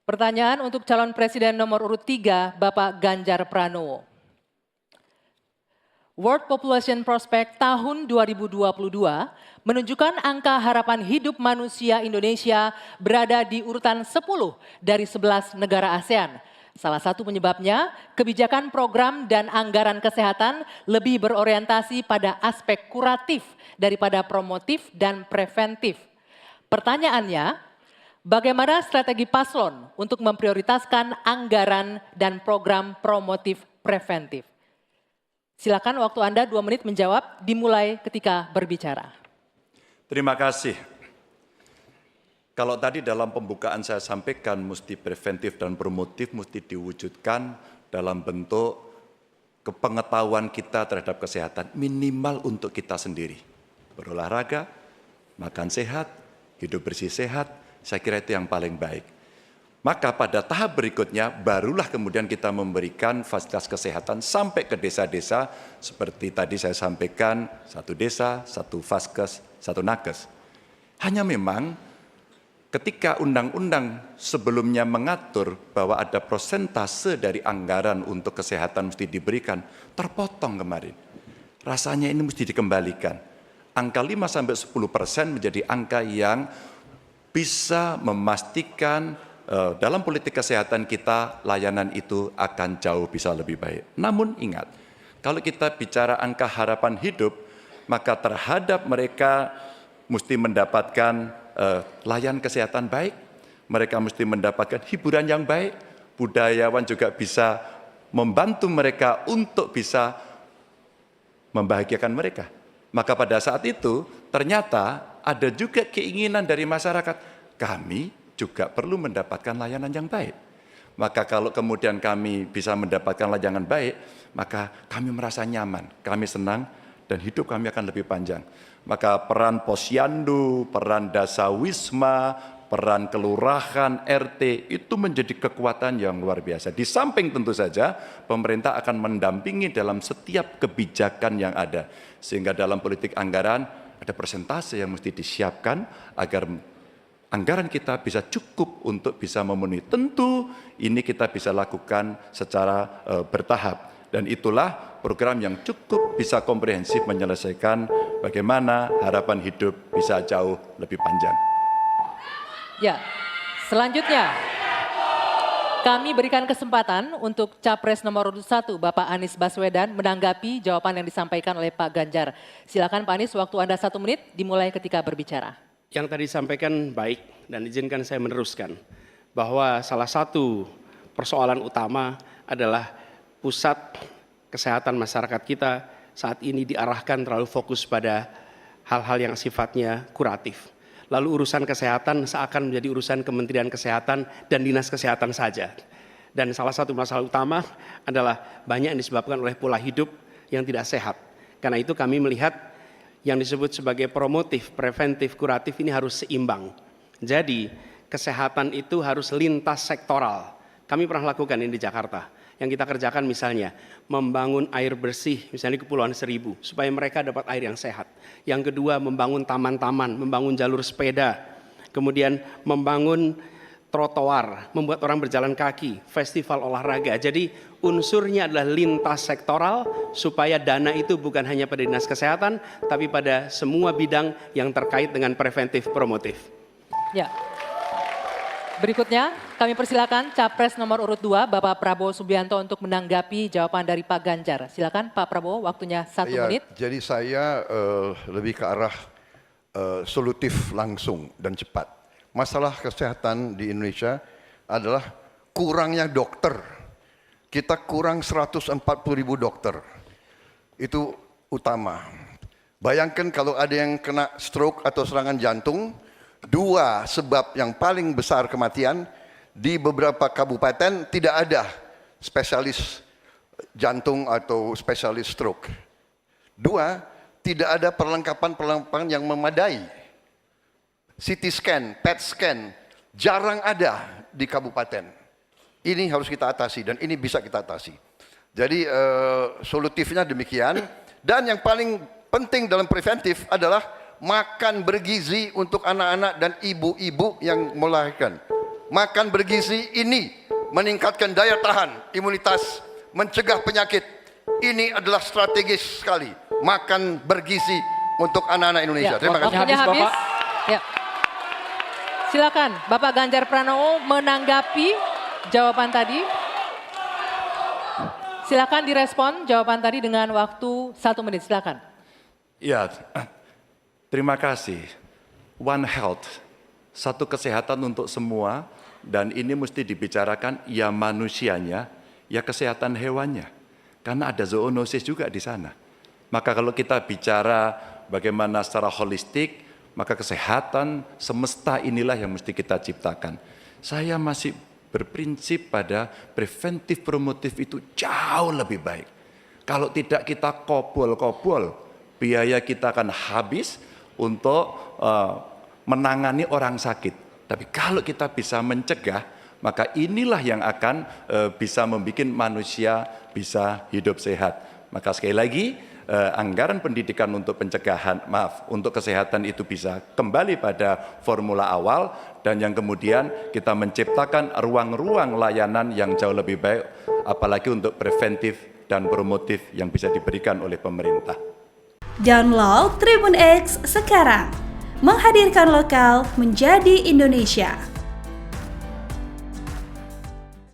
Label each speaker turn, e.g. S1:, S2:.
S1: Pertanyaan untuk calon presiden nomor urut 3, Bapak Ganjar Pranowo. World Population Prospect tahun 2022 menunjukkan angka harapan hidup manusia Indonesia berada di urutan 10 dari 11 negara ASEAN. Salah satu penyebabnya, kebijakan program dan anggaran kesehatan lebih berorientasi pada aspek kuratif daripada promotif dan preventif. Pertanyaannya, bagaimana strategi paslon untuk memprioritaskan anggaran dan program promotif preventif? Silakan waktu Anda 2 menit menjawab, dimulai ketika berbicara.
S2: Terima kasih. Kalau tadi dalam pembukaan saya sampaikan mesti preventif dan promotif mesti diwujudkan dalam bentuk kepengetahuan kita terhadap kesehatan minimal untuk kita sendiri. Berolahraga, makan sehat, hidup bersih sehat, saya kira itu yang paling baik. Maka pada tahap berikutnya barulah kemudian kita memberikan fasilitas kesehatan sampai ke desa-desa seperti tadi saya sampaikan, 1 desa, 1 vaskes, 1 nakes. Hanya memang ketika undang-undang sebelumnya mengatur bahwa ada persentase dari anggaran untuk kesehatan mesti diberikan, terpotong kemarin. Rasanya ini mesti dikembalikan. Angka 5-10% menjadi angka yang bisa memastikan dalam politik kesehatan kita, layanan itu akan jauh bisa lebih baik. Namun ingat, kalau kita bicara angka harapan hidup, maka terhadap mereka mesti mendapatkan layanan kesehatan baik, mereka mesti mendapatkan hiburan yang baik, budayawan juga bisa membantu mereka untuk bisa membahagiakan mereka. Maka pada saat itu ternyata ada juga keinginan dari masyarakat, kami juga perlu mendapatkan layanan yang baik. Maka kalau kemudian kami bisa mendapatkan layanan baik, maka kami merasa nyaman, kami senang, dan hidup kami akan lebih panjang. Maka peran posyandu, peran dasawisma, peran kelurahan, RT, itu menjadi kekuatan yang luar biasa. Di samping tentu saja, pemerintah akan mendampingi dalam setiap kebijakan yang ada. Sehingga dalam politik anggaran, ada persentase yang mesti disiapkan agar anggaran kita bisa cukup untuk bisa memenuhi. Tentu ini kita bisa lakukan secara bertahap. Dan itulah program yang cukup bisa komprehensif menyelesaikan bagaimana harapan hidup bisa jauh lebih panjang.
S1: Ya, selanjutnya kami berikan kesempatan untuk Capres nomor urut 1, Bapak Anies Baswedan, menanggapi jawaban yang disampaikan oleh Pak Ganjar. Silakan Pak Anies, waktu Anda 1 menit, dimulai ketika berbicara.
S3: Yang tadi disampaikan baik dan izinkan saya meneruskan bahwa salah satu persoalan utama adalah pusat kesehatan masyarakat kita saat ini diarahkan terlalu fokus pada hal-hal yang sifatnya kuratif. Lalu urusan kesehatan seakan menjadi urusan Kementerian Kesehatan dan Dinas Kesehatan saja. Dan salah satu masalah utama adalah banyak yang disebabkan oleh pola hidup yang tidak sehat. Karena itu kami melihat yang disebut sebagai promotif, preventif, kuratif ini harus seimbang. Jadi kesehatan itu harus lintas sektoral. Kami pernah lakukan ini di Jakarta. Yang kita kerjakan misalnya membangun air bersih misalnya di Kepulauan Seribu supaya mereka dapat air yang sehat. Yang kedua membangun taman-taman, membangun jalur sepeda, kemudian membangun trotoar, membuat orang berjalan kaki, festival olahraga. Jadi unsurnya adalah lintas sektoral supaya dana itu bukan hanya pada dinas kesehatan, tapi pada semua bidang yang terkait dengan preventif promotif.
S1: Ya. Berikutnya kami persilakan Capres nomor urut 2, Bapak Prabowo Subianto untuk menanggapi jawaban dari Pak Ganjar. Silakan Pak Prabowo, waktunya 1 menit.
S4: Jadi saya lebih ke arah solutif langsung dan cepat. Masalah kesehatan di Indonesia adalah kurangnya dokter. Kita kurang 140.000 dokter. Itu utama. Bayangkan kalau ada yang kena stroke atau serangan jantung, 2 sebab yang paling besar kematian, di beberapa kabupaten tidak ada spesialis jantung atau spesialis stroke. 2, tidak ada perlengkapan yang memadai. CT scan, PET scan, jarang ada di kabupaten. Ini harus kita atasi dan ini bisa kita atasi. Jadi solutifnya demikian. Dan yang paling penting dalam preventif adalah makan bergizi untuk anak-anak dan ibu-ibu yang melahirkan. Makan bergizi ini meningkatkan daya tahan, imunitas, mencegah penyakit. Ini adalah strategis sekali. Makan bergizi untuk anak-anak Indonesia. Terima kasih.
S1: Waktunya
S3: Habis,
S1: habis.
S3: Bapak.
S1: Ya. Silakan Bapak Ganjar Pranowo menanggapi jawaban tadi. Silakan direspon jawaban tadi dengan waktu 1 menit. Silakan.
S2: Ya, terima kasih. One Health, satu kesehatan untuk semua, dan ini mesti dibicarakan ya manusianya, ya kesehatan hewannya. Karena ada zoonosis juga di sana. Maka kalau kita bicara bagaimana secara holistik, maka kesehatan semesta inilah yang mesti kita ciptakan. Saya masih berprinsip pada preventif promotif itu jauh lebih baik. Kalau tidak kita kobol-kobol, biaya kita akan habis untuk menangani orang sakit. Tapi kalau kita bisa mencegah, maka inilah yang akan bisa membuat manusia bisa hidup sehat. Maka sekali lagi, anggaran pendidikan untuk pencegahan, untuk kesehatan itu bisa kembali pada formula awal, dan yang kemudian kita menciptakan ruang-ruang layanan yang jauh lebih baik, apalagi untuk preventif dan promotif yang bisa diberikan oleh pemerintah.
S5: Download Tribun X sekarang, menghadirkan lokal menjadi Indonesia.